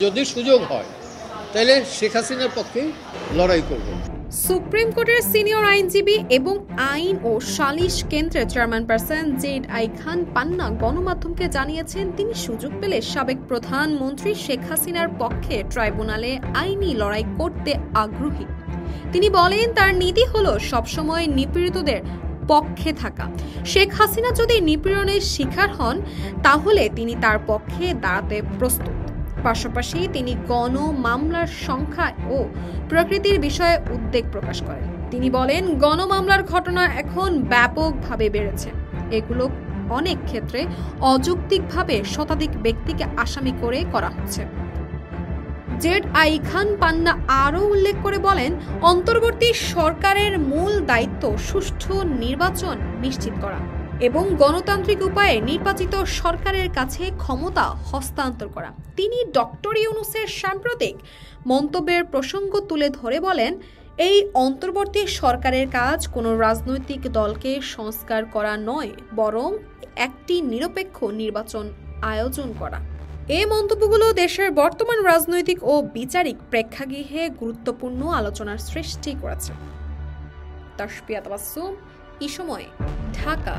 যদি সুযোগ হয় তাহলে শেখ হাসিনার পক্ষে লড়াই করব। সুপ্রিম কোর্টের সিনিয়র আইনজীবী এবং আইন ও সালিশ কেন্দ্রের চেয়ারম্যান জেড আই খান পান্না গণমাধ্যমকে জানিয়েছেন তিনি সুযোগ পেলে সাবেক প্রধানমন্ত্রী শেখ হাসিনার পক্ষে ট্রাইব্যুনালে আইনি লড়াই করতে আগ্রহী। তিনি বলেন তার নীতি হলো সবসময় নিপীড়িতদের পক্ষে থাকা। শেখ হাসিনা যদি নিপীড়নের শিকার হন তাহলে তিনি তার পক্ষে দাঁড়াতে প্রস্তুত। পাশাপাশি তিনি গণ মামলার সংখ্যা ও প্রকৃতির বিষয়ে উদ্বেগ প্রকাশ করেন। তিনি বলেন গণ মামলার ঘটনা এখন ব্যাপকভাবে বেড়েছে। এগুলো অনেক ক্ষেত্রে অযৌক্তিকভাবে শতাধিক ব্যক্তিকে আসামি করে করা হচ্ছে। জেড আই খান পান্না আরও উল্লেখ করে বলেন অন্তর্বর্তী সরকারের মূল দায়িত্ব সুষ্ঠু নির্বাচন নিশ্চিত করা এবং গণতান্ত্রিক উপায়ে নির্বাচিত সরকারের কাছে ক্ষমতা হস্তান্তর করা। তিনি ডক্টর ইউনূসের সাম্প্রতিক মন্তব্যের প্রসঙ্গ তুলে ধরে বলেন এই অন্তর্বর্তী সরকারের কাজ কোনো রাজনৈতিক দলকে সংস্কার করা নয়, বরং একটি নিরপেক্ষ নির্বাচন আয়োজন করা। এই মন্তব্যগুলো দেশের বর্তমান রাজনৈতিক ও বিচারিক প্রেক্ষাগৃহে গুরুত্বপূর্ণ আলোচনার সৃষ্টি করেছে। তাসফিয়া তাবাসসুম, এই সময়, ঢাকা।